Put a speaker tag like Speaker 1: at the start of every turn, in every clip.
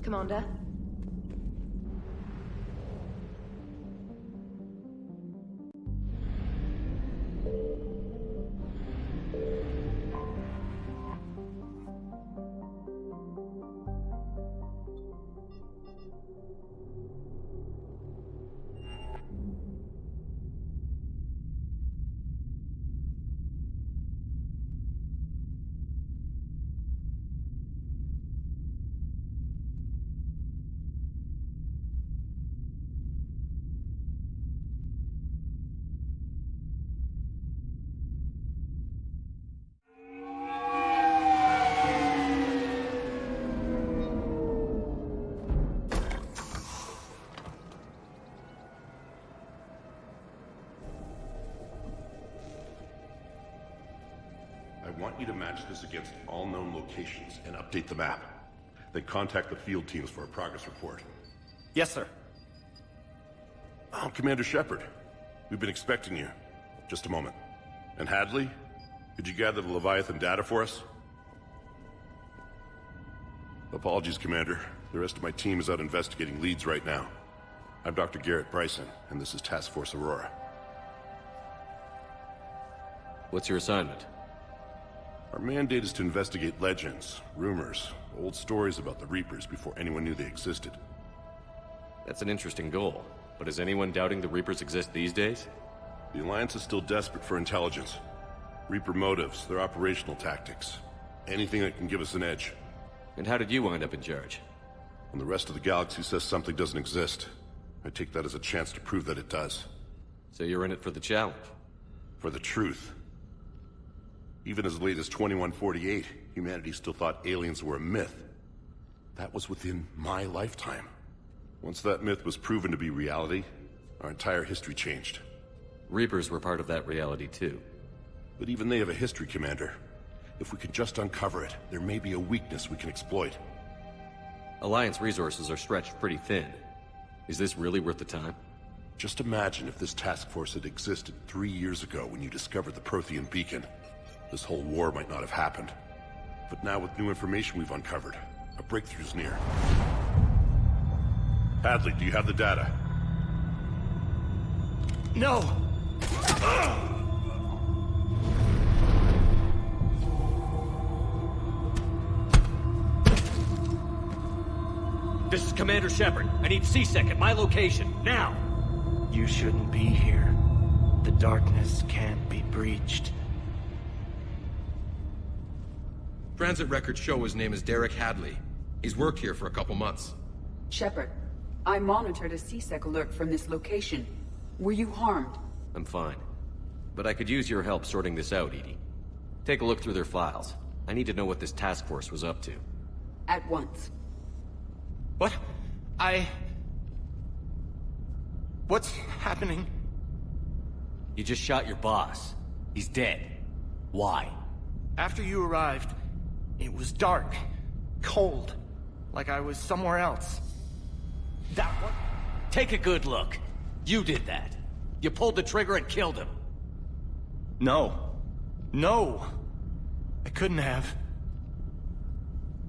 Speaker 1: Commander?
Speaker 2: I want you to match this against all known locations and update the map. Then contact the field teams for a progress report.
Speaker 3: Yes, sir.
Speaker 2: Oh, Commander Shepard. We've been expecting you. Just a moment. And Hadley? Could you gather the Leviathan data for us? Apologies, Commander. The rest of my team is out investigating leads right now. I'm Dr. Garrett Bryson, and this is Task Force Aurora.
Speaker 4: What's your assignment?
Speaker 2: Our mandate is to investigate legends, rumors, old stories about the Reapers before anyone knew they existed.
Speaker 4: That's an interesting goal, but is anyone doubting the Reapers exist these days?
Speaker 2: The Alliance is still desperate for intelligence. Reaper motives, their operational tactics. Anything that can give us an edge.
Speaker 4: And how did you wind up in charge?
Speaker 2: When the rest of the galaxy says something doesn't exist, I take that as a chance to prove that it does.
Speaker 4: So you're in it for the challenge?
Speaker 2: For the truth. Even as late as 2148, humanity still thought aliens were a myth. That was within my lifetime. Once that myth was proven to be reality, our entire history changed.
Speaker 4: Reapers were part of that reality too.
Speaker 2: But even they have a history, Commander. If we can just uncover it, there may be a weakness we can exploit.
Speaker 4: Alliance resources are stretched pretty thin. Is this really worth the time?
Speaker 2: Just imagine if this task force had existed 3 years ago when you discovered the Prothean beacon. This whole war might not have happened. But now with new information we've uncovered, a breakthrough's near. Hadley, do you have the data?
Speaker 3: No!
Speaker 4: This is Commander Shepard. I need C-Sec at my location, now!
Speaker 5: You shouldn't be here. The darkness can't be breached.
Speaker 6: Transit records show his name is Derek Hadley. He's worked here for a couple months.
Speaker 7: Shepard, I monitored a C-Sec alert from this location. Were you harmed?
Speaker 4: I'm fine. But I could use your help sorting this out, Edie. Take a look through their files. I need to know what this task force was up to.
Speaker 7: At once.
Speaker 3: What? What's happening?
Speaker 4: You just shot your boss. He's dead. Why?
Speaker 5: After you arrived, it was dark, cold, like I was somewhere else.
Speaker 4: That one? Take a good look. You did that. You pulled the trigger and killed him.
Speaker 5: No. No! I couldn't have.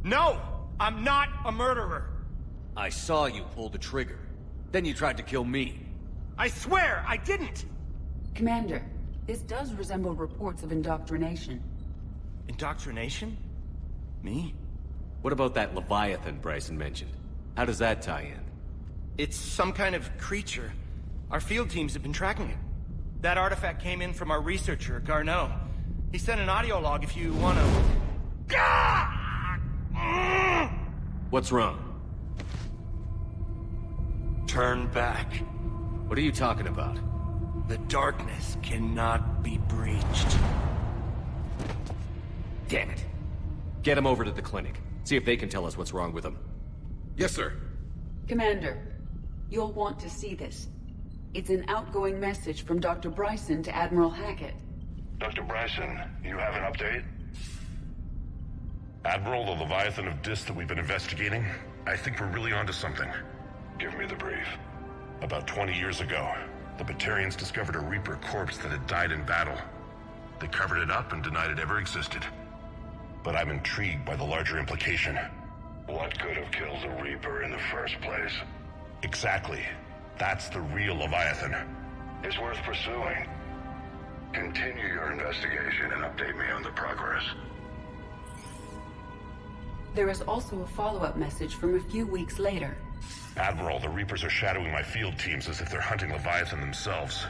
Speaker 5: No! I'm not a murderer!
Speaker 4: I saw you pull the trigger. Then you tried to kill me.
Speaker 5: I swear, I didn't!
Speaker 7: Commander, this does resemble reports of indoctrination.
Speaker 5: Indoctrination? Me?
Speaker 4: What about that Leviathan Bryson mentioned? How does that tie in?
Speaker 5: It's some kind of creature. Our field teams have been tracking it. That artifact came in from our researcher, Garneau. He sent an audio log if you wanna...
Speaker 4: What's wrong?
Speaker 5: Turn back.
Speaker 4: What are you talking about?
Speaker 5: The darkness cannot be breached.
Speaker 4: Damn it. Get him over to the clinic. See if they can tell us what's wrong with him.
Speaker 6: Yes, sir.
Speaker 7: Commander, you'll want to see this. It's an outgoing message from Dr. Bryson to Admiral Hackett.
Speaker 2: Dr. Bryson, you have an update? Admiral, the Leviathan of Dis that we've been investigating, I think we're really onto something. Give me the brief. About 20 years ago, the Batarians discovered a Reaper corpse that had died in battle. They covered it up and denied it ever existed. But I'm intrigued by the larger implication. What could have killed the Reaper in the first place? Exactly. That's the real Leviathan. It's worth pursuing. Continue your investigation and update me on the progress.
Speaker 7: There is also a follow-up message from a few weeks later.
Speaker 2: Admiral, the Reapers are shadowing my field teams as if they're hunting Leviathan themselves.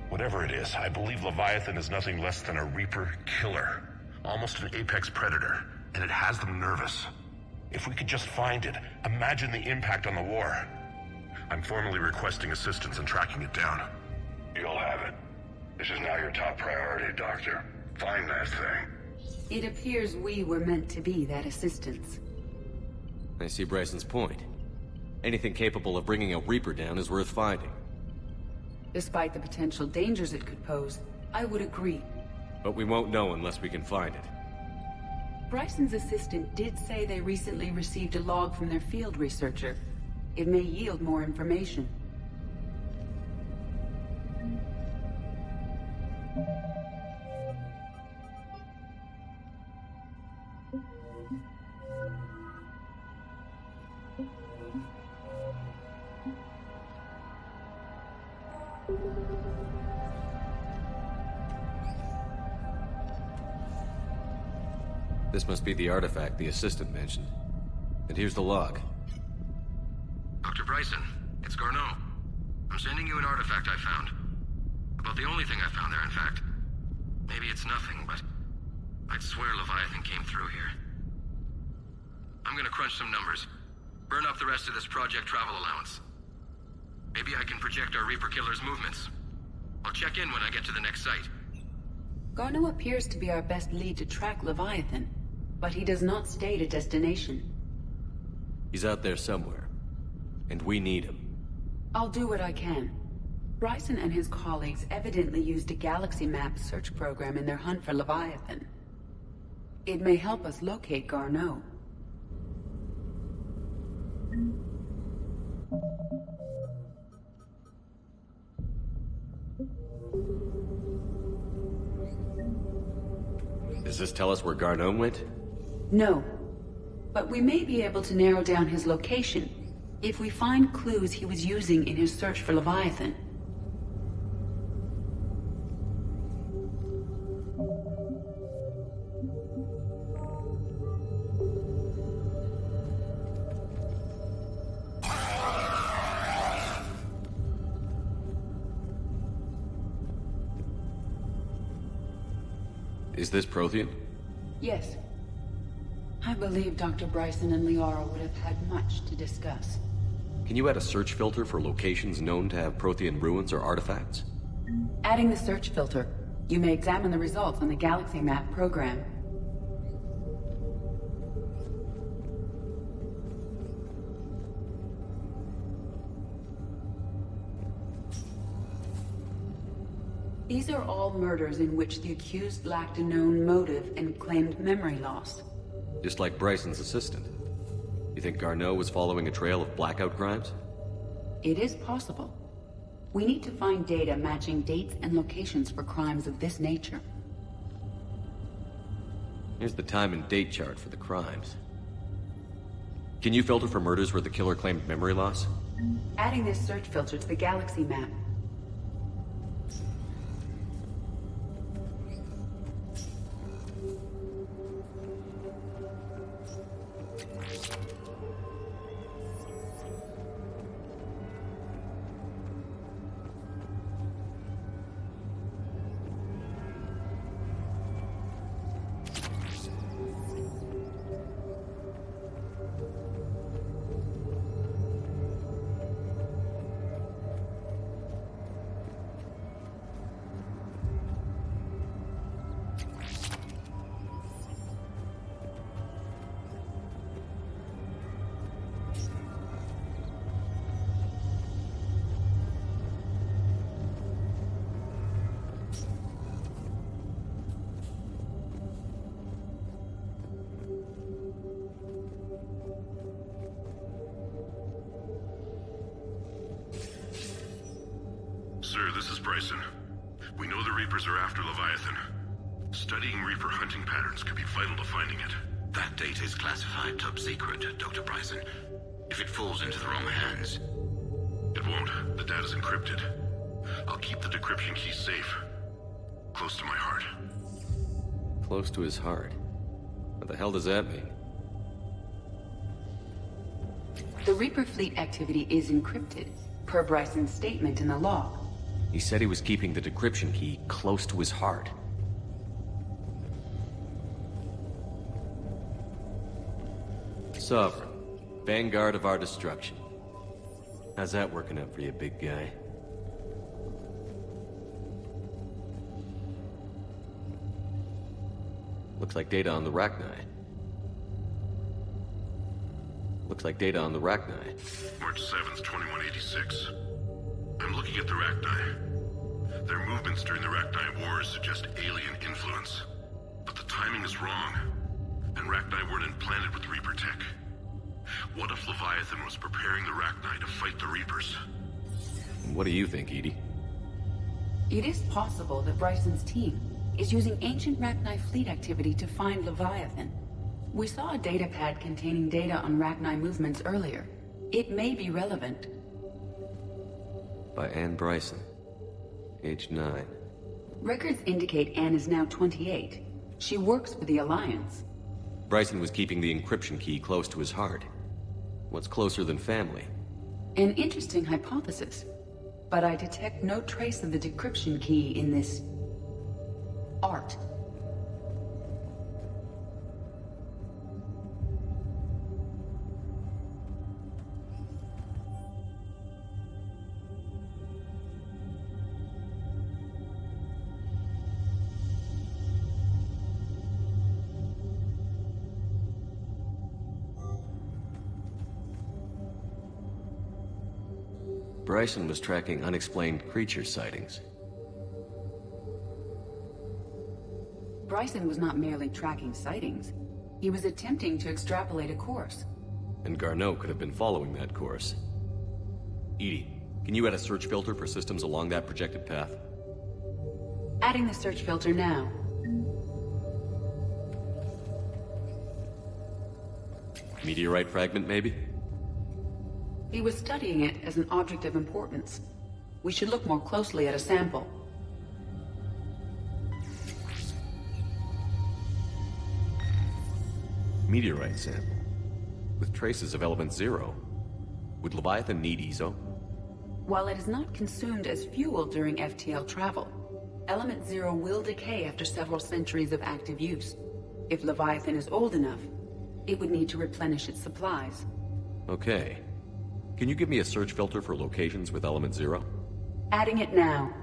Speaker 2: Whatever it is, I believe Leviathan is nothing less than a Reaper killer. Almost an apex predator, and it has them nervous. If we could just find it, imagine the impact on the war. I'm formally requesting assistance in tracking it down. You'll have it. This is now your top priority, Doctor. Find that thing.
Speaker 7: It appears we were meant to be that assistance.
Speaker 4: I see Bryson's point. Anything capable of bringing a Reaper down is worth finding.
Speaker 7: Despite the potential dangers it could pose, I would agree.
Speaker 4: But we won't know unless we can find it.
Speaker 7: Bryson's assistant did say they recently received a log from their field researcher. It may yield more information.
Speaker 4: This must be the artifact the assistant mentioned. And here's the log.
Speaker 6: Dr. Bryson, it's Garneau. I'm sending you an artifact I found. About the only thing I found there, in fact. Maybe it's nothing, but I'd swear Leviathan came through here. I'm gonna crunch some numbers. Burn up the rest of this project travel allowance. Maybe I can project our Reaper killer's movements. I'll check in when I get to the next site.
Speaker 7: Garneau appears to be our best lead to track Leviathan, but he does not state a destination.
Speaker 4: He's out there somewhere. And we need him.
Speaker 7: I'll do what I can. Bryson and his colleagues evidently used a galaxy map search program in their hunt for Leviathan. It may help us locate Garneau.
Speaker 4: Does this tell us where Garneau went?
Speaker 7: No, but we may be able to narrow down his location if we find clues he was using in his search for Leviathan.
Speaker 4: Is this Prothean?
Speaker 7: Yes. I believe Dr. Bryson and Liara would have had much to discuss.
Speaker 4: Can you add a search filter for locations known to have Prothean ruins or artifacts?
Speaker 7: Adding the search filter, you may examine the results on the galaxy map program. These are all murders in which the accused lacked a known motive and claimed memory loss.
Speaker 4: Just like Bryson's assistant. You think Garneau was following a trail of blackout crimes?
Speaker 7: It is possible. We need to find data matching dates and locations for crimes of this nature.
Speaker 4: Here's the time and date chart for the crimes. Can you filter for murders where the killer claimed memory loss?
Speaker 7: Adding this search filter to the galaxy map,
Speaker 2: sir, this is Bryson. We know the Reapers are after Leviathan. Studying Reaper hunting patterns could be vital to finding it.
Speaker 1: That data is classified top secret, Dr. Bryson. If it falls into the wrong hands...
Speaker 2: It won't. The data's encrypted. I'll keep the decryption key safe. Close to my heart.
Speaker 4: Close to his heart. What the hell does that mean?
Speaker 7: The Reaper fleet activity is encrypted, per Bryson's statement in the log.
Speaker 4: He said he was keeping the decryption key close to his heart. Sovereign. Vanguard of our destruction. How's that working out for you, big guy? Looks like data on the Rachni. Looks like data on the Rachni.
Speaker 2: March 7th, 2186. I'm looking at the Rachni. Their movements during the Rachni Wars suggest alien influence. But the timing is wrong. And Rachni weren't implanted with Reaper tech. What if Leviathan was preparing the Rachni to fight the Reapers?
Speaker 4: What do you think, Edie?
Speaker 7: It is possible that Bryson's team is using ancient Rachni fleet activity to find Leviathan. We saw a datapad containing data on Rachni movements earlier. It may be relevant.
Speaker 4: By Anne Bryson. Age 9.
Speaker 7: Records indicate Anne is now 28. She works for the Alliance.
Speaker 4: Bryson was keeping the encryption key close to his heart. What's closer than family?
Speaker 7: An interesting hypothesis. But I detect no trace of the decryption key in this... art.
Speaker 4: Bryson was tracking unexplained creature sightings.
Speaker 7: Bryson was not merely tracking sightings. He was attempting to extrapolate a course.
Speaker 4: And Garneau could have been following that course. Edie, can you add a search filter for systems along that projected path?
Speaker 7: Adding the search filter now.
Speaker 4: Meteorite fragment, maybe?
Speaker 7: He was studying it as an object of importance. We should look more closely at a sample.
Speaker 4: Meteorite sample. With traces of element 0. Would Leviathan need ESO?
Speaker 7: While it is not consumed as fuel during FTL travel, element 0 will decay after several centuries of active use. If Leviathan is old enough, it would need to replenish its supplies.
Speaker 4: Okay. Can you give me a search filter for locations with element 0?
Speaker 7: Adding it now.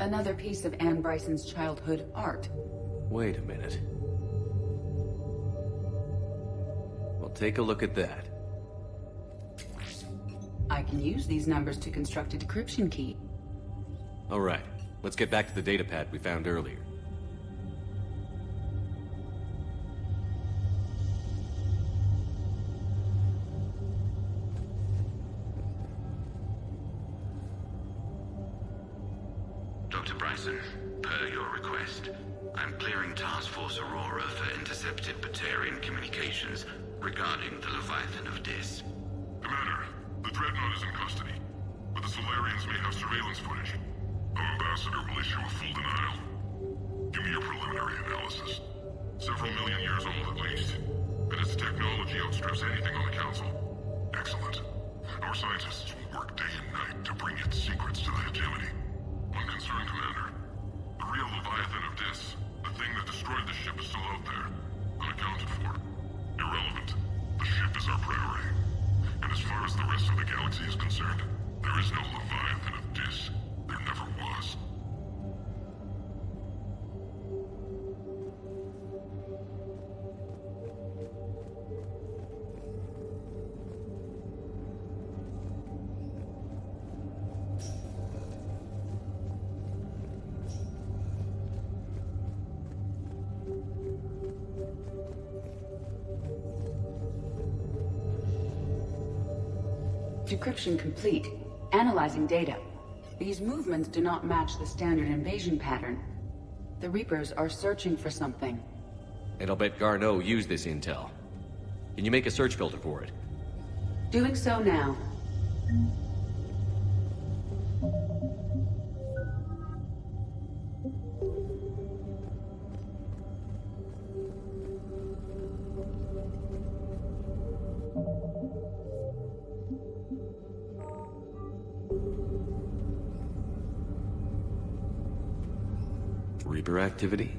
Speaker 7: Another piece of Anne Bryson's childhood art.
Speaker 4: Wait a minute. Well, take a look at that.
Speaker 7: I can use these numbers to construct a decryption key.
Speaker 4: All right, let's get back to the datapad we found earlier.
Speaker 1: Dr. Bryson, per your request, I'm clearing Task Force Aurora for intercepted Batarian communications regarding the Leviathan of Dis.
Speaker 2: Commander, the Dreadnought is in custody, but the Solarians may have surveillance footage. Our ambassador will issue a full denial. Give me your preliminary analysis. Several million years old at least, and its technology outstrips anything on the Council. Excellent. Our scientists will
Speaker 8: work day and night to bring its secrets to the hegemony. One concern, Commander. The real Leviathan of Dis, the thing that destroyed the ship, is still out there. Unaccounted for. Irrelevant. The ship is our priority. And as far as the rest of the galaxy is concerned, there is no Leviathan of Dis. There never was.
Speaker 7: Decryption complete. Analyzing data. These movements do not match the standard invasion pattern. The Reapers are searching for something.
Speaker 4: And I'll bet Garneau used this intel. Can you make a search filter for it?
Speaker 7: Doing so now.
Speaker 4: Reaper activity?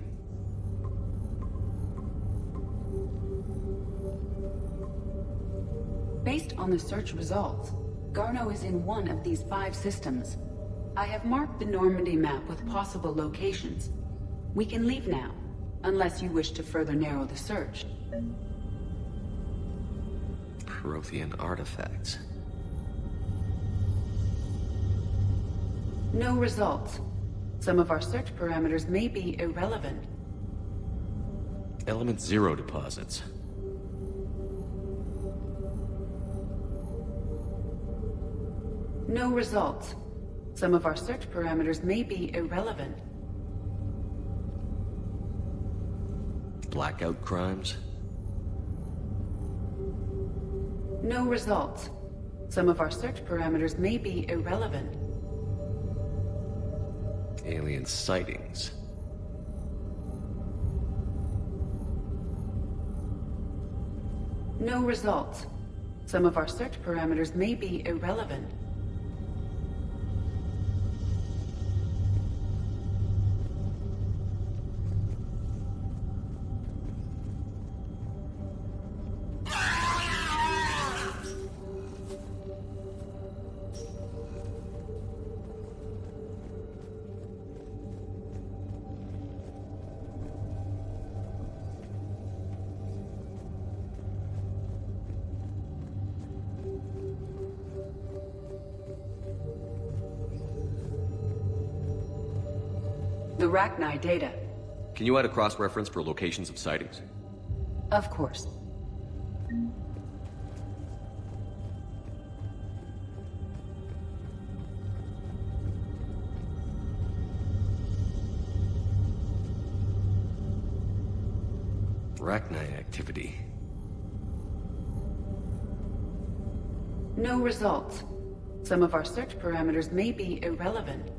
Speaker 7: Based on the search results, Garneau is in one of these 5 systems. I have marked the Normandy map with possible locations. We can leave now, unless you wish to further narrow the search.
Speaker 4: Prothean artifacts.
Speaker 7: No results. Some of our search parameters may be irrelevant.
Speaker 4: Element 0 deposits.
Speaker 7: No results. Some of our search parameters may be irrelevant.
Speaker 4: Blackout crimes?
Speaker 7: No results. Some of our search parameters may be irrelevant.
Speaker 4: Alien sightings.
Speaker 7: No results. Some of our search parameters may be irrelevant. The Rachni data.
Speaker 4: Can you add a cross-reference for locations of sightings?
Speaker 7: Of course.
Speaker 4: Rachni activity.
Speaker 7: No results. Some of our search parameters may be irrelevant.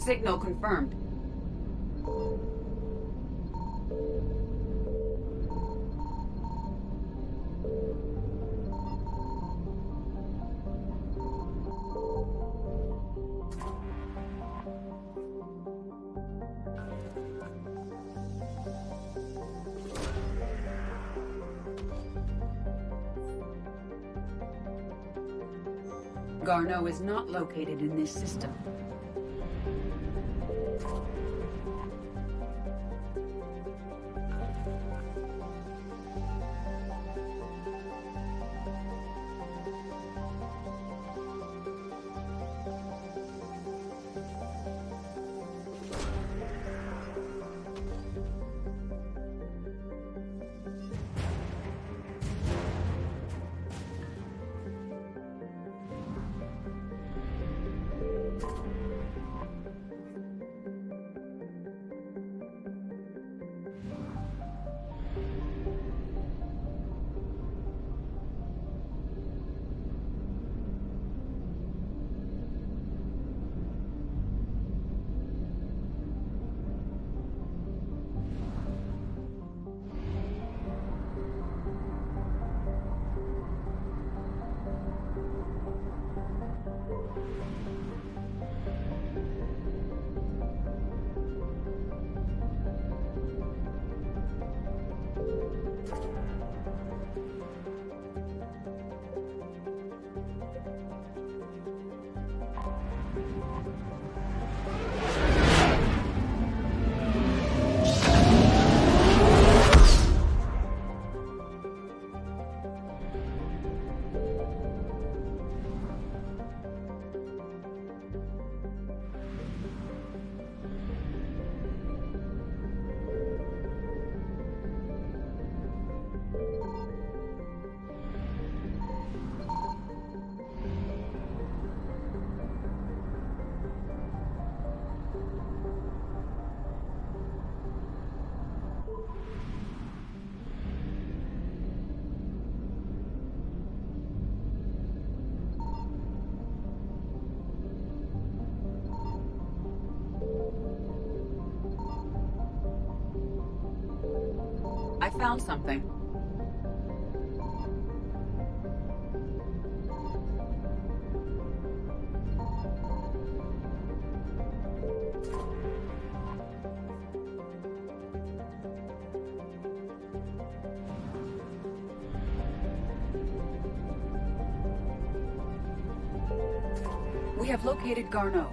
Speaker 7: Signal confirmed. Garneau is not located in this system. I found something. We have located Garneau.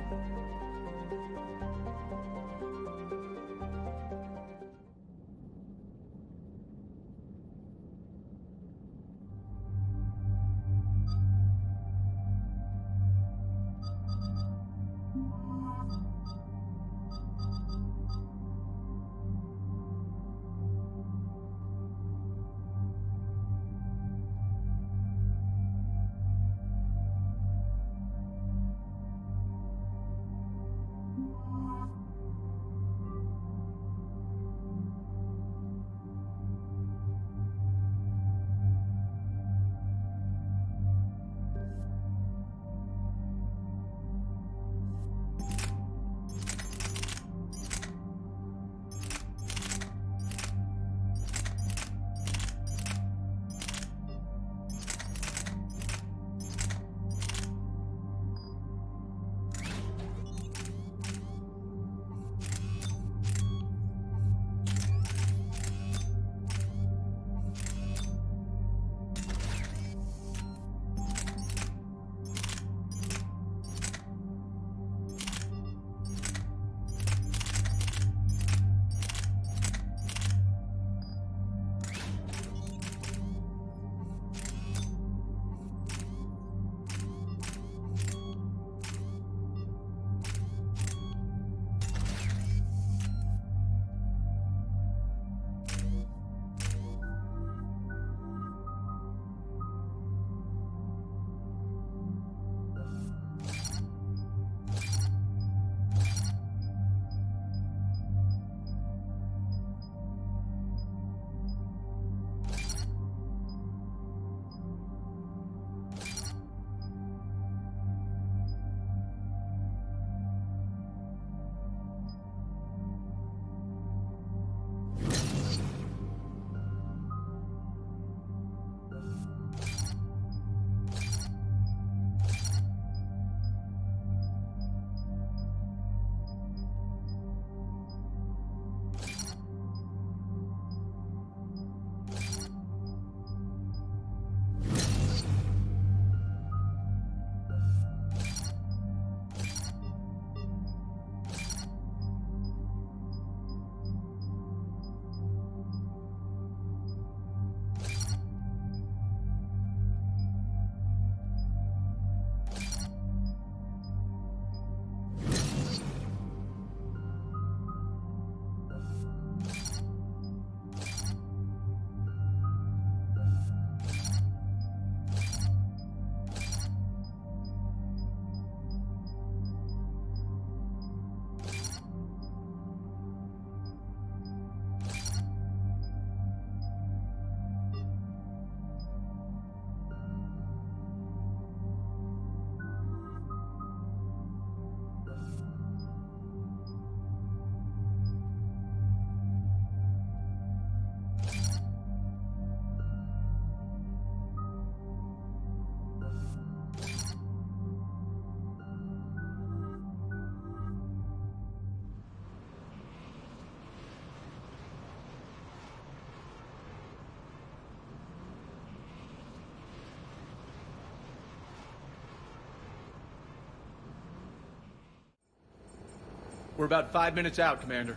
Speaker 9: We're about 5 minutes out, Commander.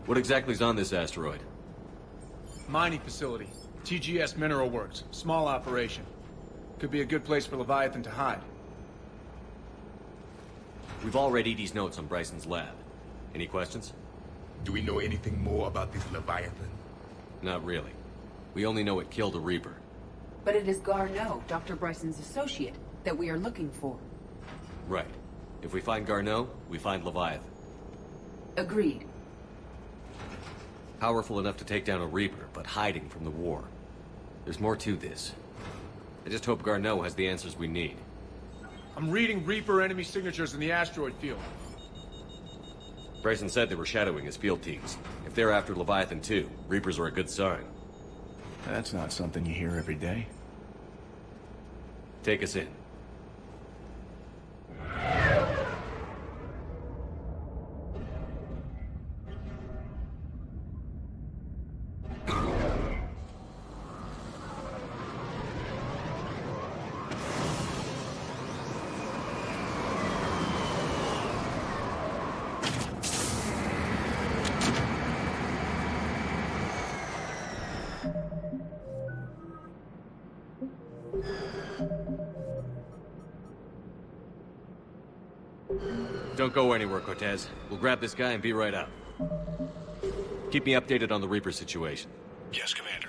Speaker 4: What exactly is on this asteroid?
Speaker 9: Mining facility. TGS Mineral Works. Small operation. Could be a good place for Leviathan to hide.
Speaker 4: We've all read Edie's notes on Bryson's lab. Any questions?
Speaker 10: Do we know anything more about this Leviathan?
Speaker 4: Not really. We only know it killed a Reaper.
Speaker 7: But it is Garneau, Dr. Bryson's associate, that we are looking for.
Speaker 4: Right. If we find Garneau, we find Leviathan.
Speaker 7: Agreed.
Speaker 4: Powerful enough to take down a Reaper, but hiding from the war. There's more to this. I just hope Garneau has the answers we need.
Speaker 9: I'm reading Reaper enemy signatures in the asteroid field.
Speaker 4: Bryson said they were shadowing his field teams. If they're after Leviathan too, Reapers are a good sign.
Speaker 3: That's not something you hear every day.
Speaker 4: Take us in. Don't go anywhere, Cortez. We'll grab this guy and be right up. Keep me updated on the Reaper situation.
Speaker 8: Yes, Commander.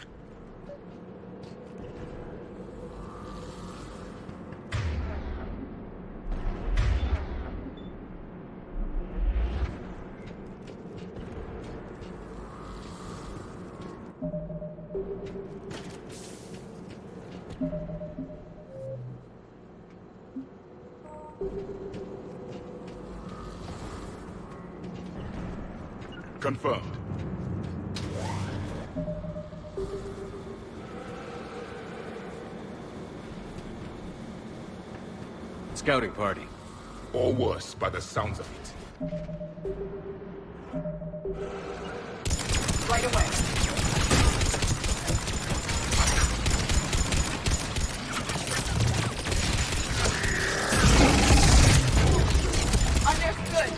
Speaker 8: Confirmed.
Speaker 4: Scouting party.
Speaker 10: Or worse, by the sounds of it.
Speaker 7: Right away. Understood.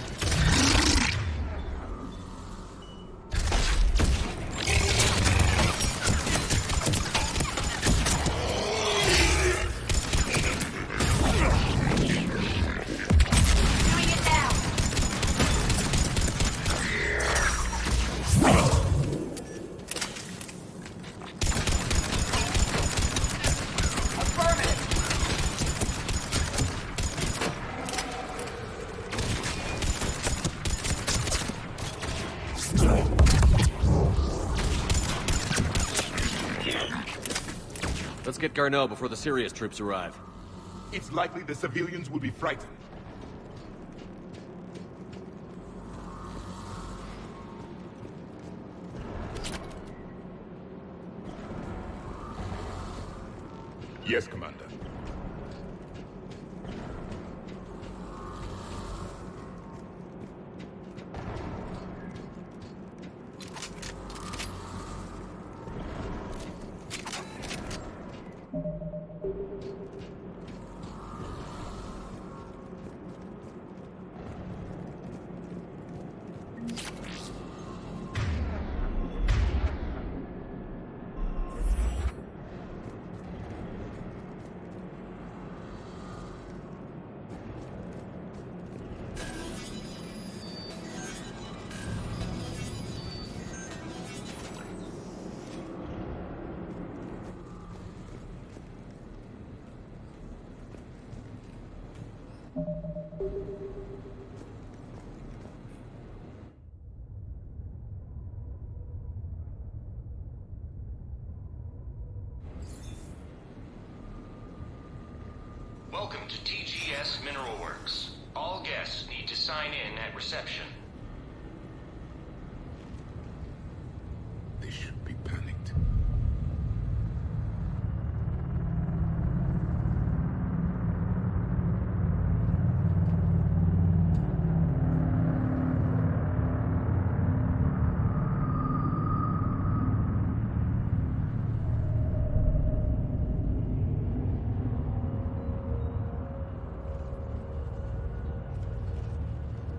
Speaker 7: Doing it now. Affirmative.
Speaker 4: Let's get Garneau before the serious troops arrive.
Speaker 10: It's likely the civilians will be frightened. Yes, Commander.
Speaker 6: Welcome to TGS Mineral Works. All guests need to sign in at reception.
Speaker 10: They should be panicked.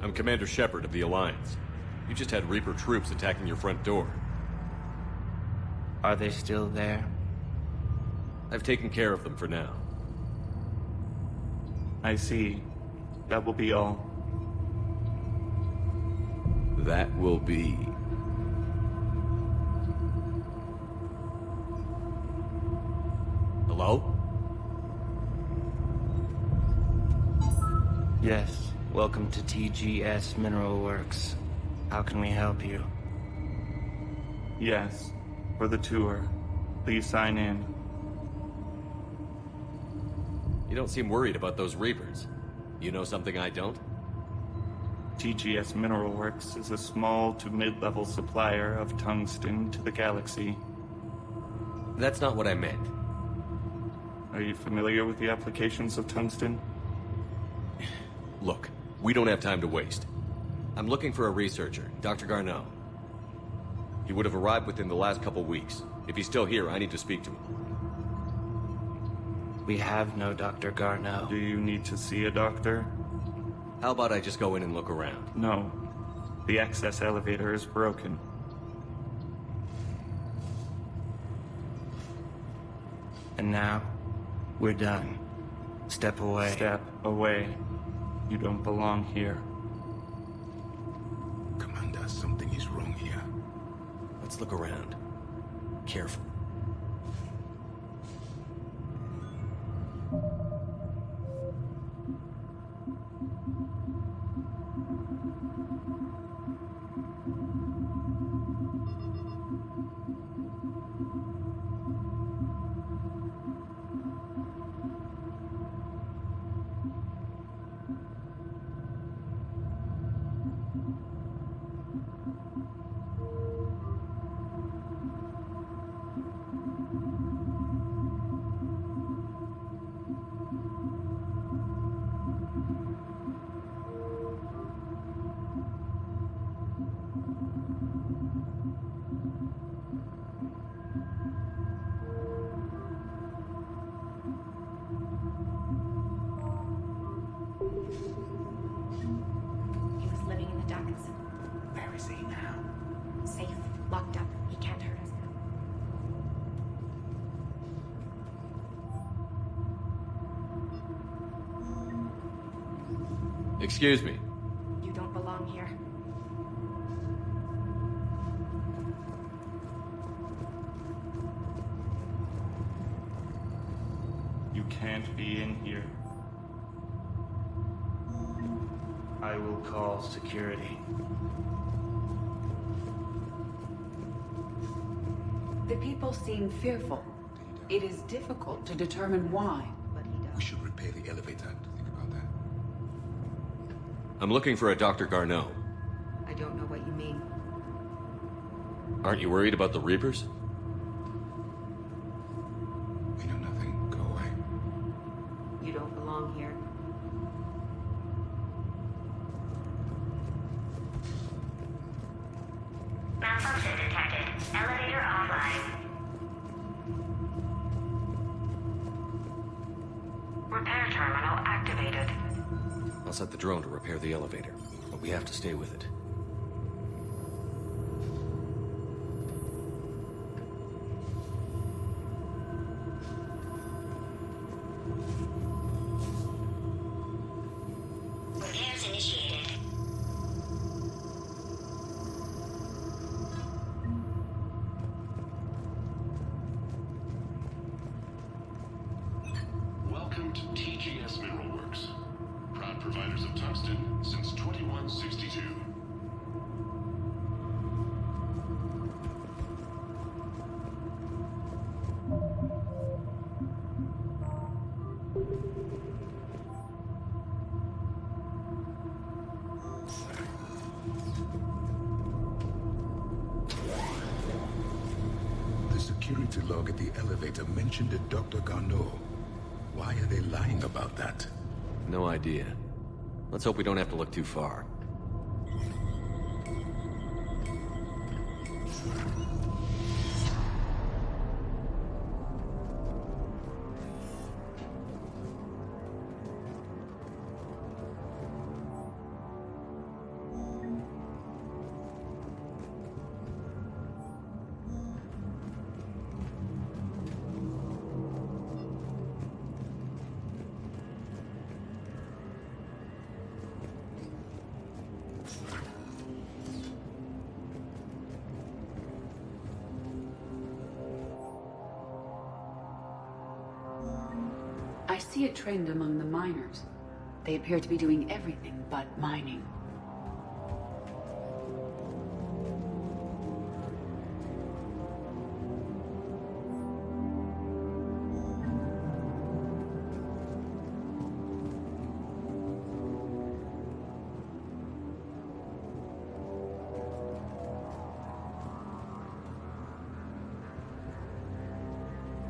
Speaker 4: I'm Commander Shepard of the Alliance. You just had Reaper troops attacking your front door.
Speaker 5: Are they still there?
Speaker 4: I've taken care of them for now.
Speaker 11: I see. That will be all.
Speaker 4: That will be... Hello?
Speaker 5: Yes. Welcome to TGS Mineral Works. How can we help you?
Speaker 11: Yes. For the tour. Please sign in.
Speaker 4: You don't seem worried about those Reapers. You know something I don't?
Speaker 11: TGS Mineral Works is a small to mid-level supplier of tungsten to the galaxy.
Speaker 4: That's not what I meant.
Speaker 11: Are you familiar with the applications of tungsten?
Speaker 4: Look, we don't have time to waste. I'm looking for a researcher, Dr. Garneau. He would have arrived within the last couple weeks. If he's still here, I need to speak to him.
Speaker 5: We have no Dr. Garneau.
Speaker 11: Do you need to see a doctor?
Speaker 4: How about I just go in and look around?
Speaker 11: No. The access elevator is broken.
Speaker 5: And now, we're done. Step away.
Speaker 11: Step away. You don't belong here.
Speaker 10: Commander, something is wrong here.
Speaker 4: Let's look around. Careful.
Speaker 12: He was living in the ducts.
Speaker 3: Where is he now?
Speaker 12: Safe, locked up. He can't hurt us now.
Speaker 4: Excuse me.
Speaker 12: You don't belong here.
Speaker 11: You can't be in here.
Speaker 5: I will call security.
Speaker 7: The people seem fearful. It is difficult to determine why.
Speaker 10: We should repair the elevator. Think about that.
Speaker 4: I'm looking for a Dr. Garneau.
Speaker 12: I don't know what you mean.
Speaker 4: Aren't you worried about the Reapers?
Speaker 10: We know nothing. Go away.
Speaker 12: You don't belong here.
Speaker 13: Malfunction detected. Elevator offline. Repair terminal activated.
Speaker 4: I'll set the drone to repair the elevator, but we have to stay with it.
Speaker 13: Repairs initiated.
Speaker 8: Welcome to TGS Mineral Works. Proud providers of tungsten since 2162.
Speaker 10: The security log at the elevator mentioned a Dr. Garneau. Why are they lying about that?
Speaker 4: No idea. Let's hope we don't have to look too far.
Speaker 7: see a trend among the miners. They appear to be doing everything but mining.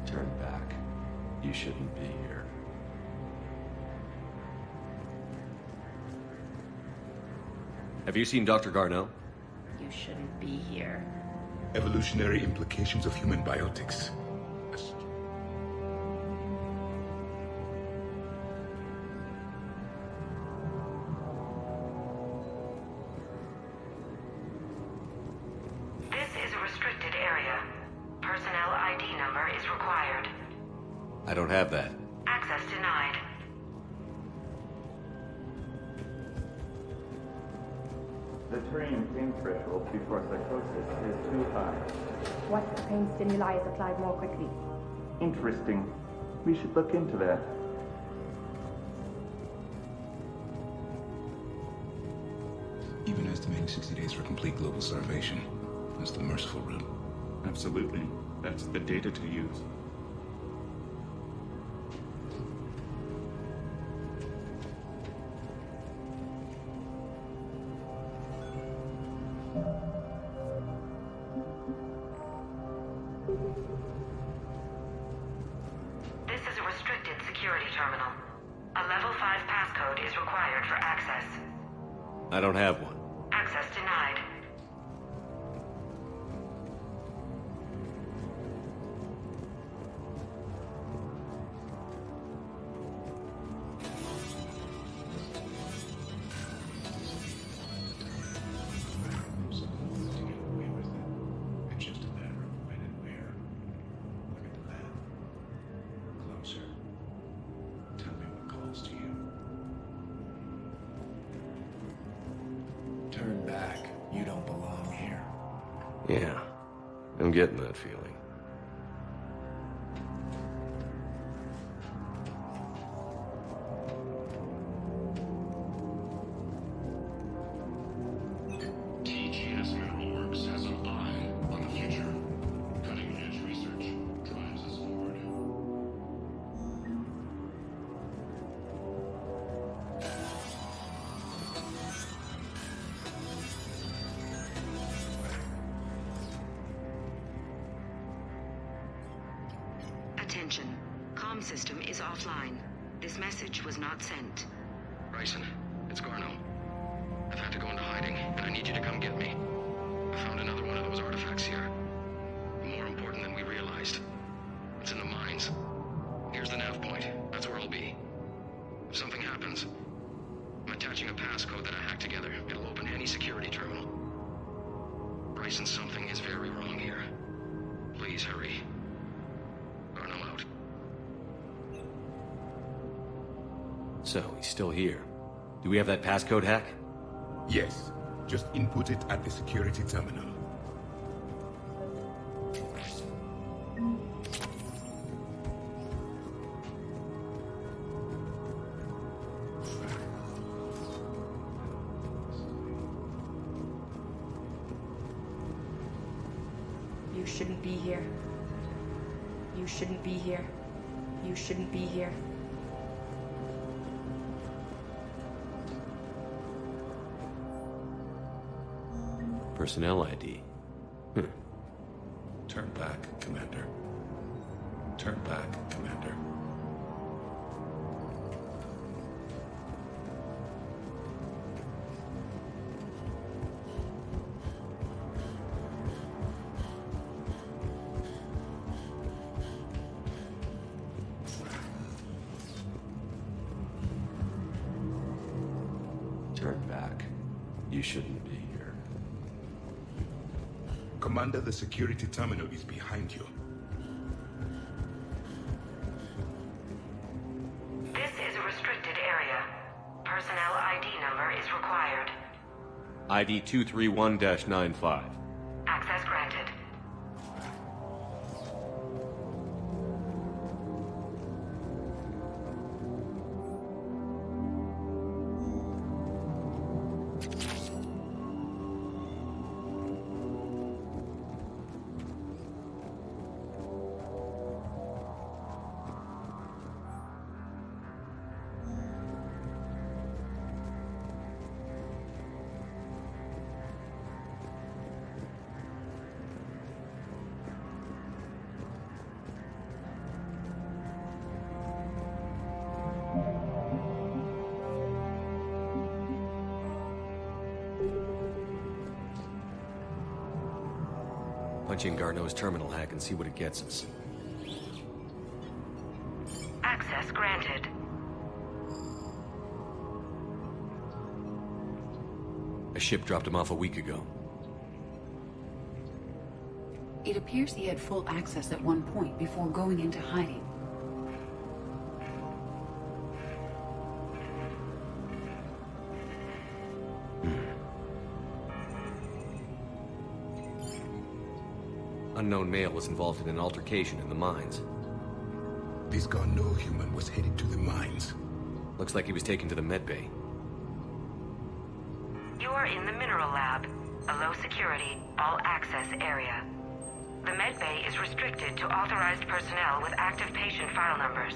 Speaker 14: Turn back. You shouldn't be here.
Speaker 4: Have you seen Dr. Garneau?
Speaker 12: You shouldn't be here.
Speaker 10: Evolutionary implications of human biotics.
Speaker 13: This is a restricted area. Personnel ID number is required.
Speaker 4: I don't have that.
Speaker 13: Access denied.
Speaker 11: The Turian pain threshold before psychosis is too high.
Speaker 15: What if the pain stimuli is applied more quickly?
Speaker 11: Interesting. We should look into that.
Speaker 10: Even estimating 60 days for complete global starvation. That's the merciful route.
Speaker 11: Absolutely. That's the data to use.
Speaker 13: This is a restricted security terminal. A level 5 passcode is required for access.
Speaker 4: I don't have one.
Speaker 13: Access denied.
Speaker 3: Turn back. You don't belong here.
Speaker 4: Yeah, I'm getting that feeling.
Speaker 8: TGS Mineral Works has an eye on the future. Cutting-edge research drives us forward.
Speaker 16: Attention. Comm system is offline. This message was not sent.
Speaker 6: Bryson, it's Garneau. I've had to go into hiding, and I need you to come get me. I found another one of those artifacts here. More important than we realized. It's in the mines. Here's the nav point. That's where I'll be. If something happens, I'm attaching a passcode that I hacked together. It'll open any security terminal. Bryson, something is very wrong here. Please hurry. Garneau out.
Speaker 4: So, he's still here. Do we have that passcode hack?
Speaker 10: Yes. Just input it at the security terminal.
Speaker 15: You shouldn't be here. You shouldn't be here. You shouldn't be here.
Speaker 4: Personnel ID.
Speaker 10: Turn back, Commander. Turn back, Commander.
Speaker 14: Turn back. You shouldn't be here.
Speaker 10: Commander, the security terminal is behind you.
Speaker 13: This is a restricted area. Personnel ID number is required.
Speaker 4: ID 231-95.
Speaker 13: Access granted.
Speaker 4: Punch in Garneau's terminal hack and see what it gets us.
Speaker 13: Access granted.
Speaker 4: A ship dropped him off a week ago.
Speaker 7: It appears he had full access at one point before going into hiding.
Speaker 4: Unknown male was involved in an altercation in the mines.
Speaker 10: This Garneau human was headed to the mines.
Speaker 4: Looks like he was taken to the medbay.
Speaker 13: You are in the mineral lab, a low-security, all-access area. The medbay is restricted to authorized personnel with active patient file numbers.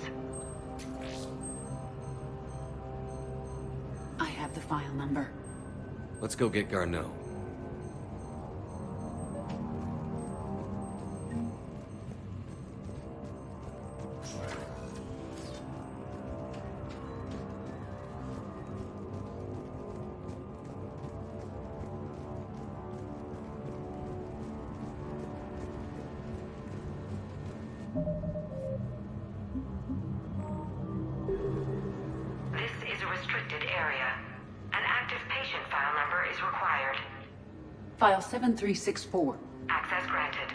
Speaker 7: I have the file number.
Speaker 4: Let's go get Garneau.
Speaker 13: This is a restricted area. An active patient file number is required.
Speaker 7: File 7364.
Speaker 13: Access granted.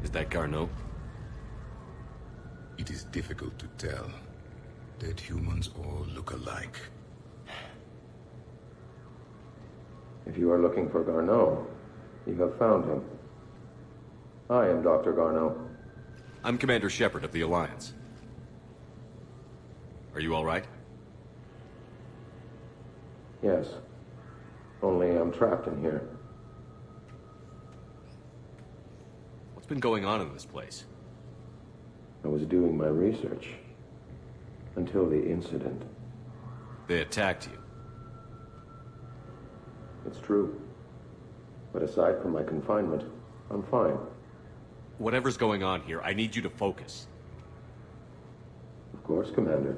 Speaker 4: Is that Garneau?
Speaker 10: It is difficult to tell. Dead humans all look alike.
Speaker 17: If you are looking for Garneau, you have found him. I am Dr. Garneau.
Speaker 4: I'm Commander Shepard of the Alliance. Are you all right?
Speaker 17: Yes. Only I'm trapped in here.
Speaker 4: What's been going on in this place?
Speaker 17: I was doing my research. Until the incident.
Speaker 4: They attacked you.
Speaker 17: It's true. But aside from my confinement, I'm fine.
Speaker 4: Whatever's going on here, I need you to focus.
Speaker 17: Of course, Commander.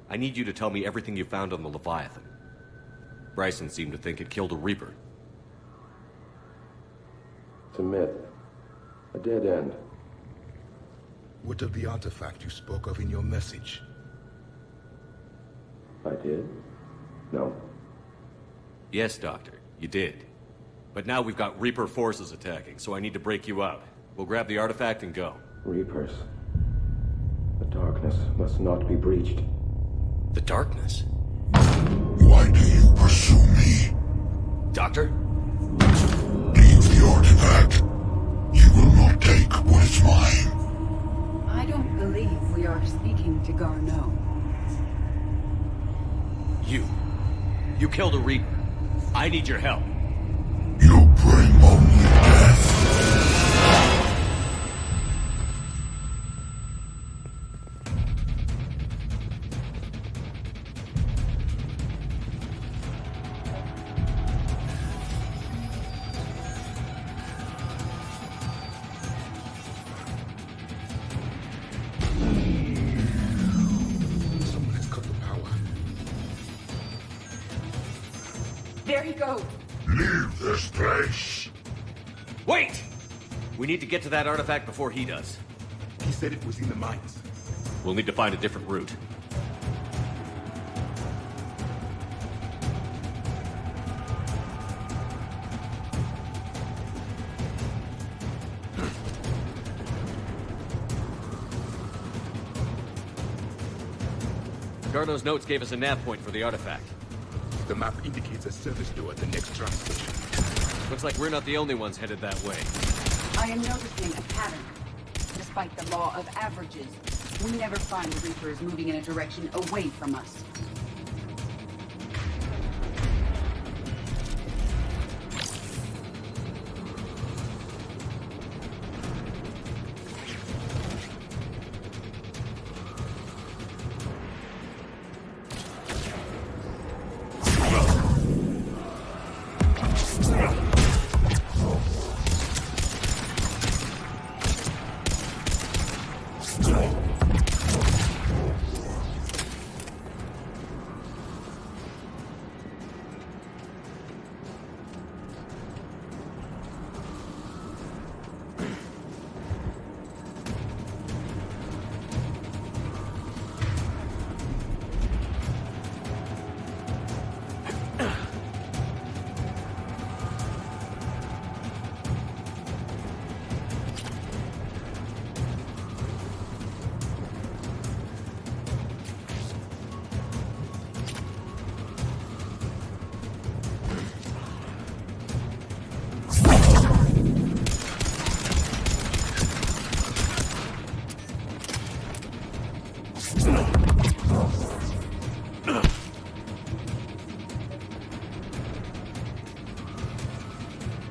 Speaker 4: I need you to tell me everything you found on the Leviathan. Bryson seemed to think it killed a Reaper.
Speaker 17: It's a myth. A dead end.
Speaker 10: What of the artifact you spoke of in your message?
Speaker 17: I did? No.
Speaker 4: Yes, Doctor, you did. But now we've got Reaper forces attacking, so I need to break you out. We'll grab the artifact and go.
Speaker 17: Reapers. The darkness must not be breached.
Speaker 4: The darkness?
Speaker 8: Why do you pursue me?
Speaker 4: Doctor?
Speaker 8: Leave the artifact. You will not take what is mine.
Speaker 7: I don't believe we are speaking to Garneau.
Speaker 4: You killed a Reaper. I need your help.
Speaker 8: You bring only death.
Speaker 10: Someone has cut the power.
Speaker 7: There he goes.
Speaker 8: Leave this place.
Speaker 4: Wait! We need to get to that artifact before he does.
Speaker 10: He said it was in the mines.
Speaker 4: We'll need to find a different route. Garneau's notes gave us a nav point for the artifact.
Speaker 10: The map indicates a service door at the next train station.
Speaker 4: Looks like we're not the only ones headed that way.
Speaker 7: I am noticing a pattern. Despite the law of averages, we never find the Reapers moving in a direction away from us.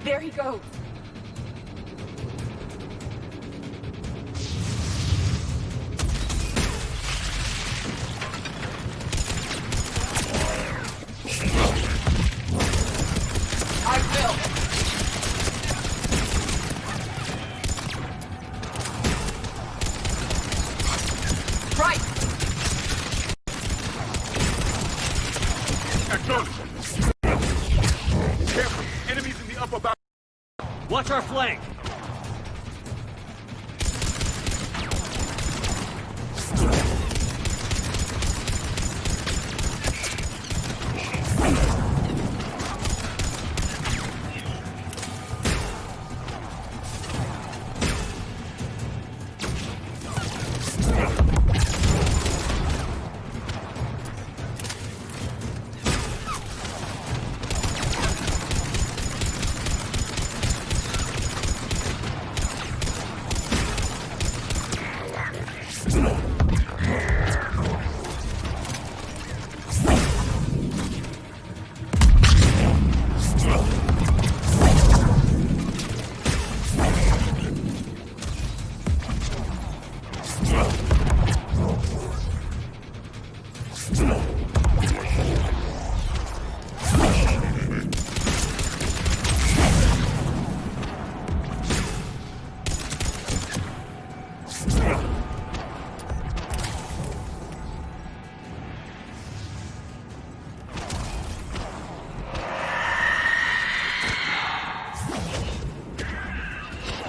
Speaker 7: There he goes. I will. Right.
Speaker 8: Careful! Enemies in the upper bow.
Speaker 4: Watch our flank!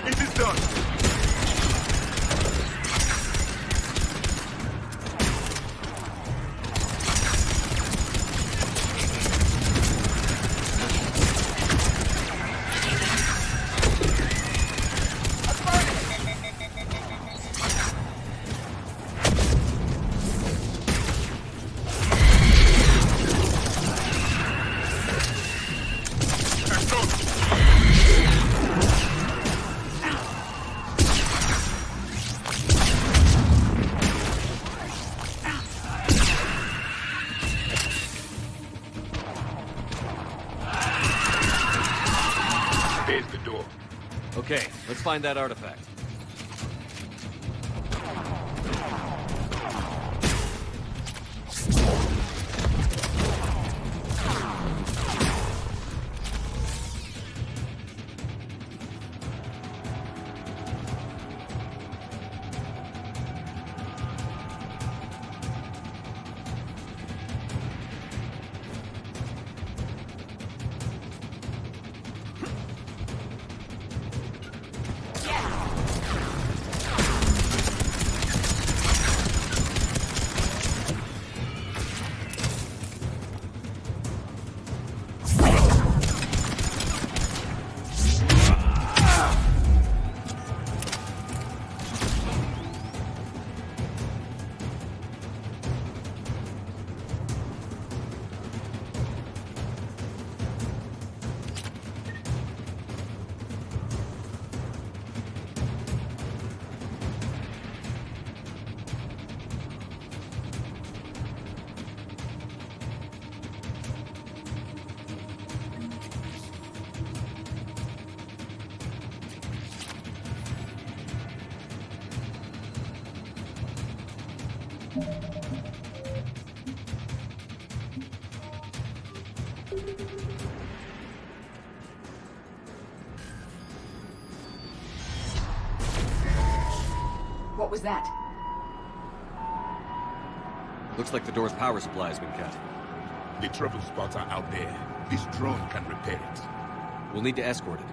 Speaker 8: It is done! There's the door.
Speaker 4: Okay, let's find that artifact.
Speaker 7: What was that?
Speaker 4: Looks like the door's power supply has been cut.
Speaker 10: The trouble spots are out there. This drone can repair it.
Speaker 4: We'll need to escort it.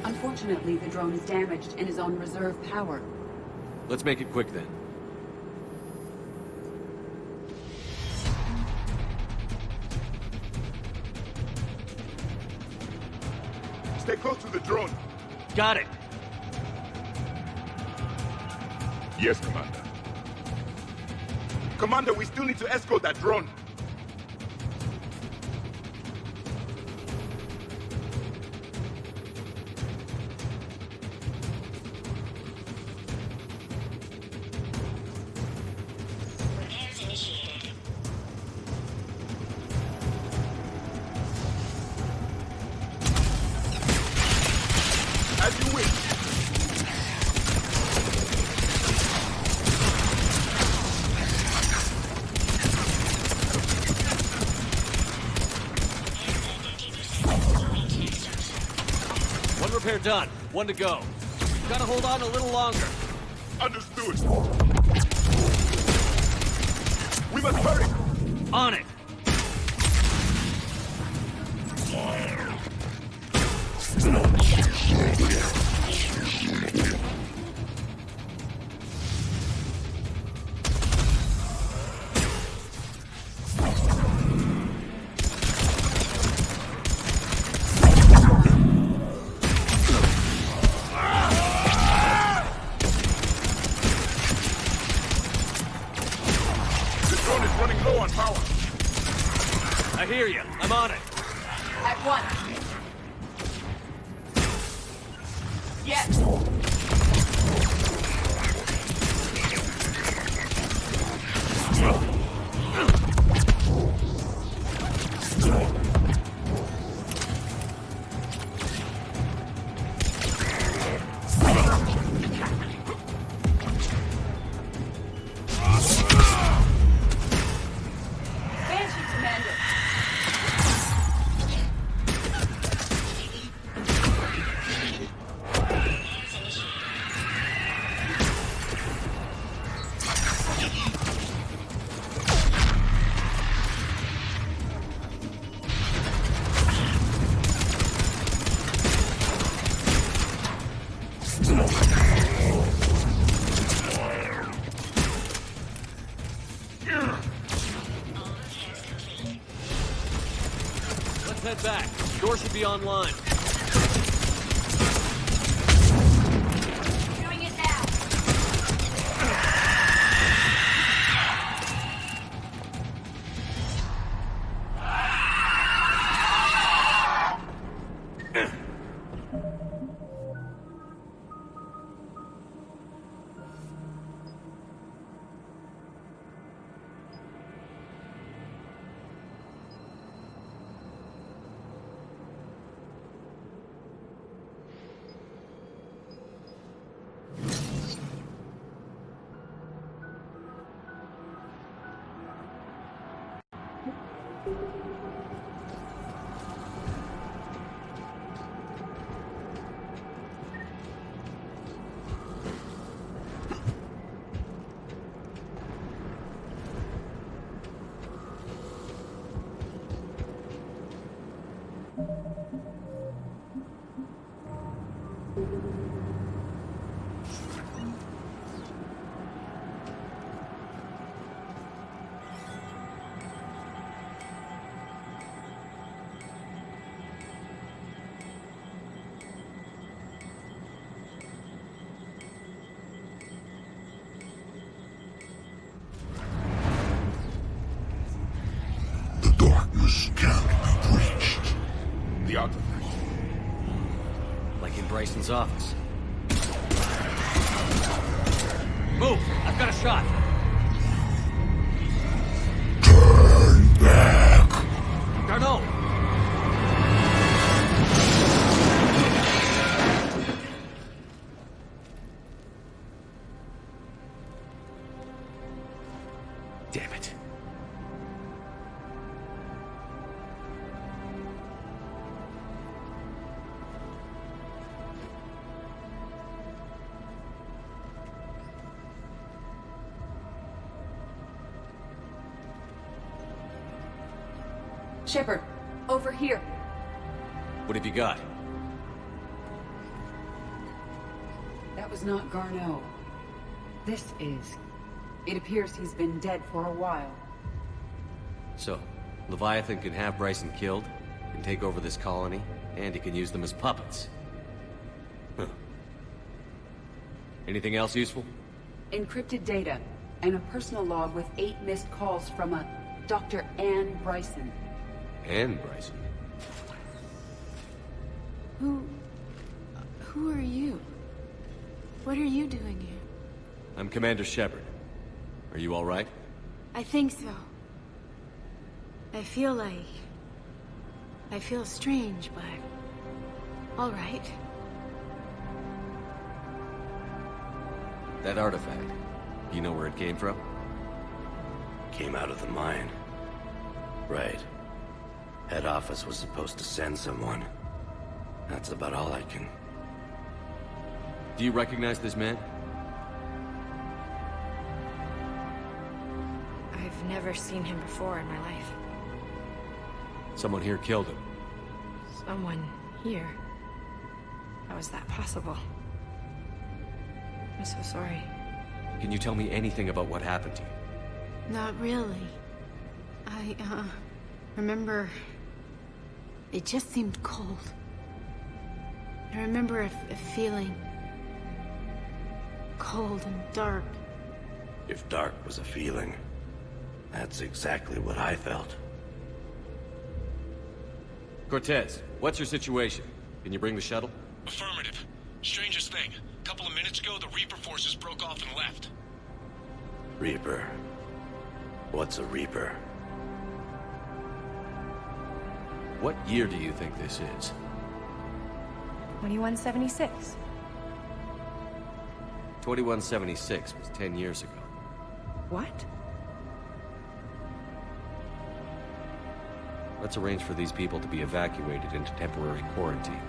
Speaker 7: Unfortunately, the drone is damaged and is on reserve power.
Speaker 4: Let's make it quick then.
Speaker 10: Stay close to the drone.
Speaker 4: Got it.
Speaker 10: Yes, Commander. Commander, we still need to escort that drone. As you wish.
Speaker 4: One repair done. One to go. Gotta hold on a little longer.
Speaker 10: Understood. We must hurry.
Speaker 4: On it.
Speaker 10: The drone is running low on power.
Speaker 4: I hear you. I'm on it.
Speaker 7: At once. Yes. Banshee, Commander.
Speaker 4: Let's head back. Door should be online.
Speaker 7: Doing it now.
Speaker 10: The artifact.
Speaker 4: Like in Bryson's office. Move! I've got a shot!
Speaker 10: Turn back!
Speaker 4: Garneau!
Speaker 7: Shepard, over here.
Speaker 4: What have you got?
Speaker 7: That was not Garneau. This is. It appears he's been dead for a while.
Speaker 4: So, Leviathan can have Bryson killed, can take over this colony, and he can use them as puppets. Huh. Anything else useful?
Speaker 7: Encrypted data, and a personal log with 8 missed calls from a Dr. Ann Bryson.
Speaker 4: Ann Bryson?
Speaker 18: Who are you? What are you doing here?
Speaker 4: I'm Commander Shepard. Are you all right?
Speaker 18: I think so. I feel strange, but... all right.
Speaker 4: That artifact, you know where it came from?
Speaker 19: Came out of the mine. Right. Head office was supposed to send someone. That's about all I can...
Speaker 4: Do you recognize this man?
Speaker 15: I've never seen him before in my life.
Speaker 4: Someone here killed him.
Speaker 15: Someone here? How is that possible? I'm so sorry.
Speaker 4: Can you tell me anything about what happened to you?
Speaker 18: Not really. I, remember... it just seemed cold. I remember a feeling... cold and dark.
Speaker 19: If dark was a feeling, that's exactly what I felt.
Speaker 4: Cortez, what's your situation? Can you bring the shuttle?
Speaker 20: Affirmative. Strangest thing. A couple of minutes ago, the Reaper forces broke off and left.
Speaker 19: Reaper? What's a Reaper?
Speaker 4: What year do you think this is?
Speaker 15: 2176.
Speaker 4: 2176 was 10 years ago.
Speaker 15: What?
Speaker 4: Let's arrange for these people to be evacuated into temporary quarantine.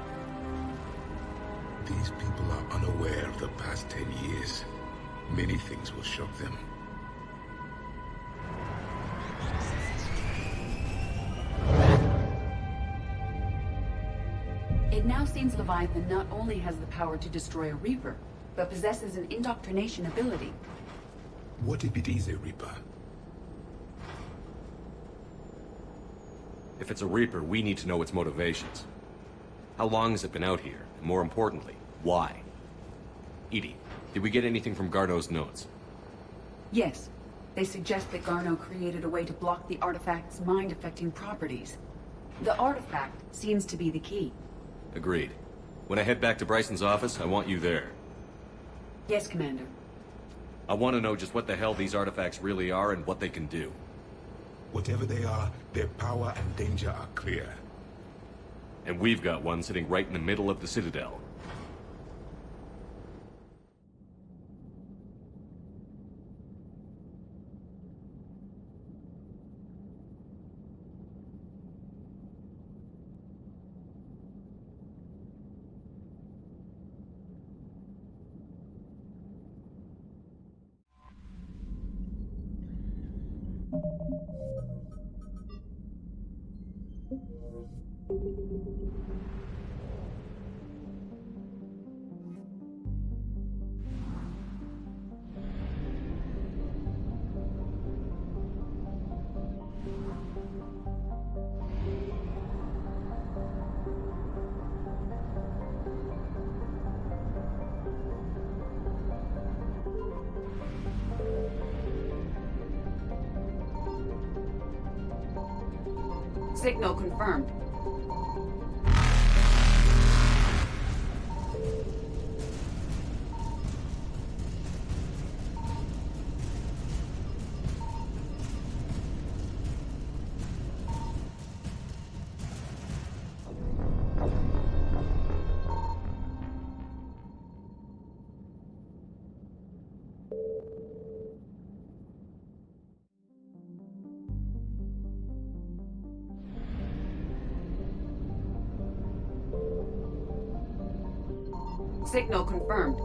Speaker 10: These people are unaware of the past 10 years. Many things will shock them.
Speaker 7: It now seems Leviathan not only has the power to destroy a Reaper, but possesses an indoctrination ability.
Speaker 10: What if it is a Reaper?
Speaker 4: If it's a Reaper, we need to know its motivations. How long has it been out here? And more importantly, why? Edie, did we get anything from Garneau's notes?
Speaker 7: Yes. They suggest that Garneau created a way to block the artifact's mind-affecting properties. The artifact seems to be the key.
Speaker 4: Agreed. When I head back to Bryson's office, I want you there.
Speaker 7: Yes, Commander.
Speaker 4: I want to know just what the hell these artifacts really are and what they can do.
Speaker 10: Whatever they are, their power and danger are clear.
Speaker 4: And we've got one sitting right in the middle of the Citadel.
Speaker 7: Signal confirmed. Signal confirmed.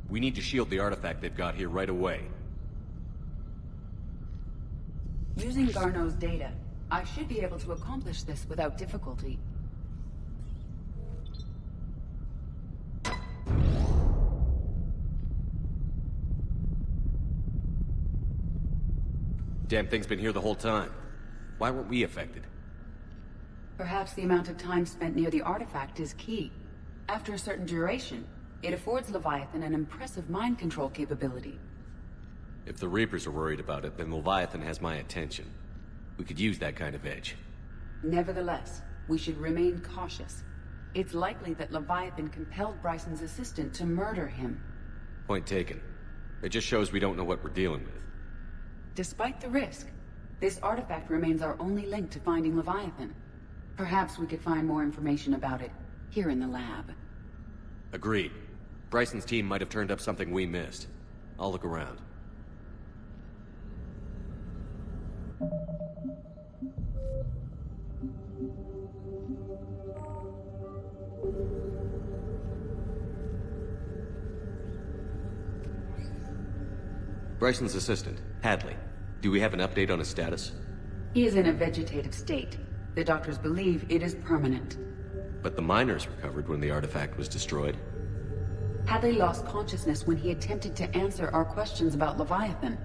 Speaker 4: We need to shield the artifact they've got here right away.
Speaker 7: Using Garneau's data, I should be able to accomplish this without difficulty.
Speaker 4: Damn thing's been here the whole time. Why weren't we affected?
Speaker 7: Perhaps the amount of time spent near the artifact is key. After a certain duration, it affords Leviathan an impressive mind control capability.
Speaker 4: If the Reapers are worried about it, then Leviathan has my attention. We could use that kind of edge.
Speaker 7: Nevertheless, we should remain cautious. It's likely that Leviathan compelled Bryson's assistant to murder him.
Speaker 4: Point taken. It just shows we don't know what we're dealing with.
Speaker 7: Despite the risk, this artifact remains our only link to finding Leviathan. Perhaps we could find more information about it here in the lab.
Speaker 4: Agreed. Bryson's team might have turned up something we missed. I'll look around. Bryson's assistant, Hadley. Do we have an update on his status?
Speaker 7: He is in a vegetative state. The doctors believe it is permanent.
Speaker 4: But the miners recovered when the artifact was destroyed.
Speaker 7: Hadley lost consciousness when he attempted to answer our questions about Leviathan.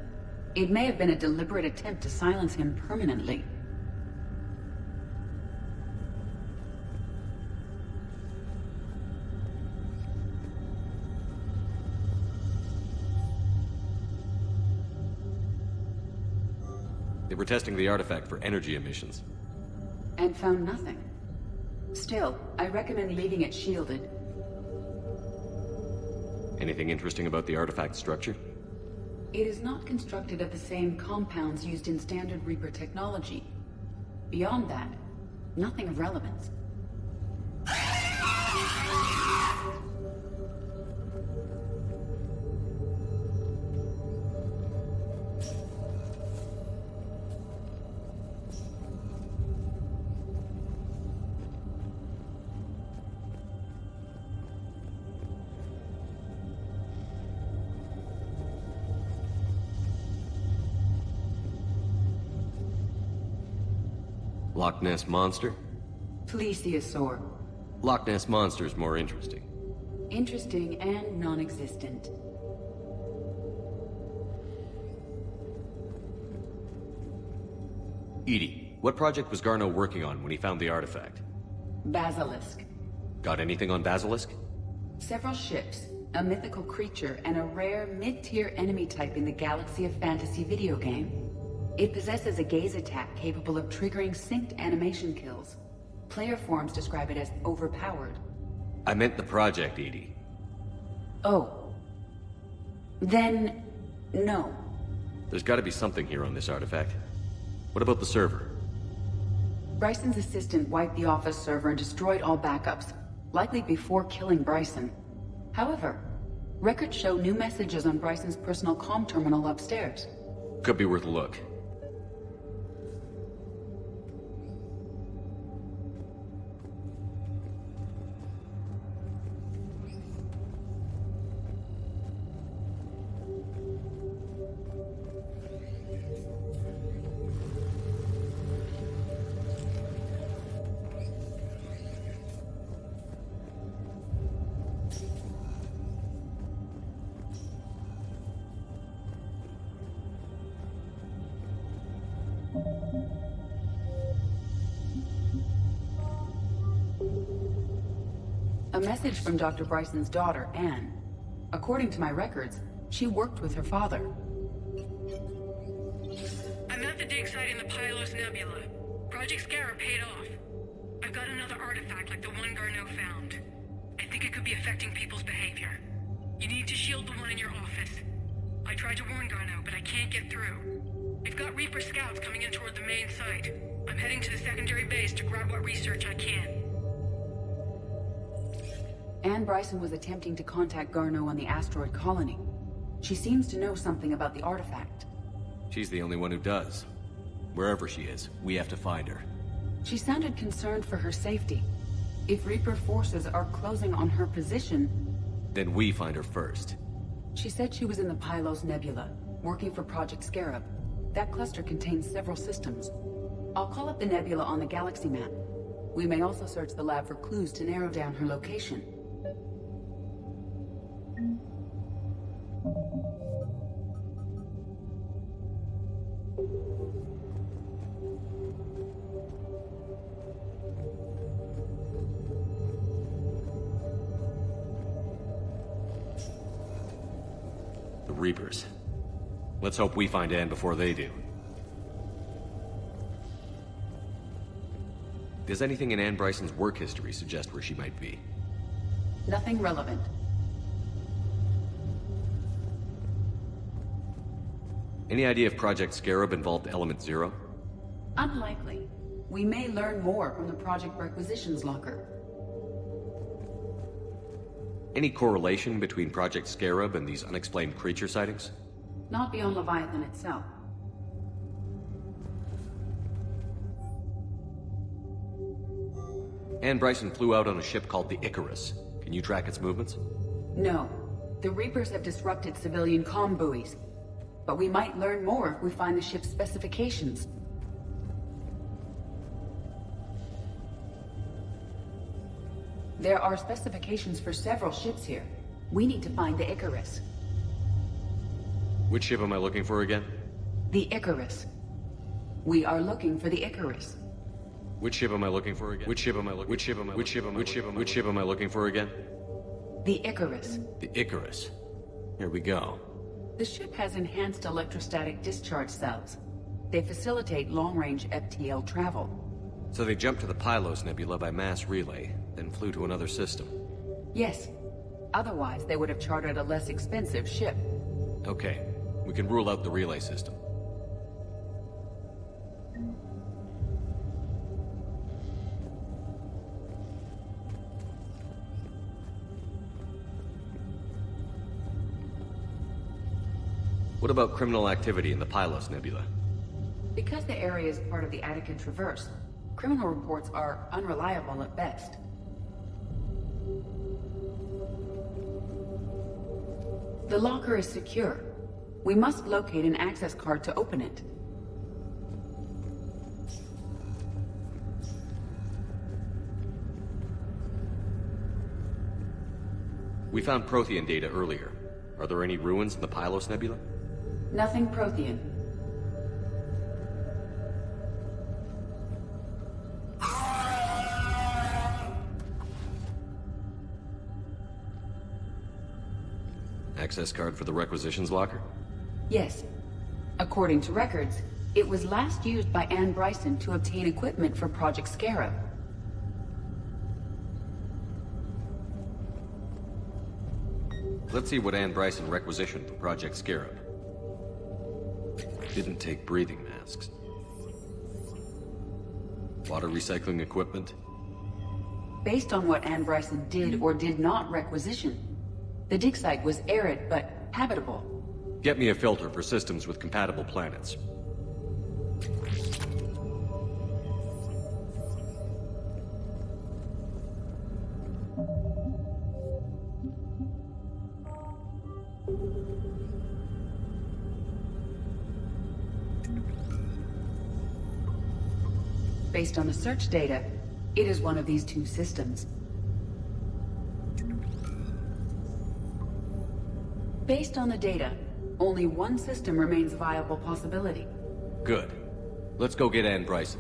Speaker 7: It may have been a deliberate attempt to silence him permanently.
Speaker 4: They were testing the artifact for energy emissions.
Speaker 7: And found nothing. Still, I recommend leaving it shielded.
Speaker 4: Anything interesting about the artifact structure?
Speaker 7: It is not constructed of the same compounds used in standard Reaper technology. Beyond that, nothing of relevance.
Speaker 4: Loch Ness Monster?
Speaker 7: Plesiosaur.
Speaker 4: Loch Ness Monster's more interesting.
Speaker 7: Interesting and non-existent.
Speaker 4: Edie, what project was Garneau working on when he found the artifact?
Speaker 7: Basilisk.
Speaker 4: Got anything on Basilisk?
Speaker 7: Several ships, a mythical creature, and a rare mid-tier enemy type in the Galaxy of Fantasy video game. It possesses a gaze attack capable of triggering synced animation kills. Player forums describe it as overpowered.
Speaker 4: I meant the project, Edie.
Speaker 7: Oh. Then, no.
Speaker 4: There's gotta be something here on this artifact. What about the server?
Speaker 7: Bryson's assistant wiped the office server and destroyed all backups, likely before killing Bryson. However, records show new messages on Bryson's personal comm terminal upstairs.
Speaker 4: Could be worth a look.
Speaker 7: A message from Dr. Bryson's daughter, Anne. According to my records, she worked with her father.
Speaker 13: I'm at the dig site in the Pylos Nebula. Project Scarab paid off. I've got another artifact like the one Garneau found. I think it could be affecting people's behavior. You need to shield the one in your office. I tried to warn Garneau, but I can't get through. We've got Reaper scouts coming in toward the main site. I'm heading to the secondary base to grab what research I can.
Speaker 7: Anne Bryson was attempting to contact Garneau on the asteroid colony. She seems to know something about the artifact.
Speaker 4: She's the only one who does. Wherever she is, we have to find her.
Speaker 7: She sounded concerned for her safety. If Reaper forces are closing on her position...
Speaker 4: Then we find her first.
Speaker 7: She said she was in the Pylos Nebula, working for Project Scarab. That cluster contains several systems. I'll call up the nebula on the galaxy map. We may also search the lab for clues to narrow down her location.
Speaker 4: The Reapers. Let's hope we find Anne before they do. Does anything in Anne Bryson's work history suggest where she might be?
Speaker 7: Nothing relevant.
Speaker 4: Any idea if Project Scarab involved Element Zero?
Speaker 7: Unlikely. We may learn more from the Project Requisitions locker.
Speaker 4: Any correlation between Project Scarab and these unexplained creature sightings?
Speaker 7: Not beyond Leviathan itself.
Speaker 4: Anne Bryson flew out on a ship called the Icarus. Can you track its movements?
Speaker 7: No. The Reapers have disrupted civilian comm buoys. But we might learn more if we find the ship's specifications. There are specifications for several ships here. We need to find the Icarus.
Speaker 4: Which ship am I looking for again?
Speaker 7: The Icarus. We are looking for the Icarus.
Speaker 4: Which ship am I looking for again? Which ship am I looking for again?
Speaker 7: The Icarus.
Speaker 4: The Icarus. Here we go.
Speaker 7: The ship has enhanced electrostatic discharge cells. They facilitate long-range FTL travel.
Speaker 4: So they jumped to the Pylos Nebula by mass relay, then flew to another system.
Speaker 7: Yes. Otherwise, they would have chartered a less expensive ship.
Speaker 4: Okay. We can rule out the relay system. What about criminal activity in the Pylos Nebula?
Speaker 7: Because the area is part of the Attica Traverse, criminal reports are unreliable at best. The locker is secure. We must locate an access card to open it.
Speaker 4: We found Prothean data earlier. Are there any ruins in the Pylos Nebula?
Speaker 7: Nothing Prothean.
Speaker 4: Access card for the requisitions locker?
Speaker 7: Yes. According to records, it was last used by Anne Bryson to obtain equipment for Project Scarab.
Speaker 4: Let's see what Anne Bryson requisitioned for Project Scarab. Didn't take breathing masks. Water recycling equipment.
Speaker 7: Based on what Anne Bryson did or did not requisition, the dig site was arid but habitable.
Speaker 4: Get me a filter for systems with compatible planets.
Speaker 7: Based on the search data, it is one of these two systems. Based on the data, only one system remains a viable possibility.
Speaker 4: Good. Let's go get Anne Bryson.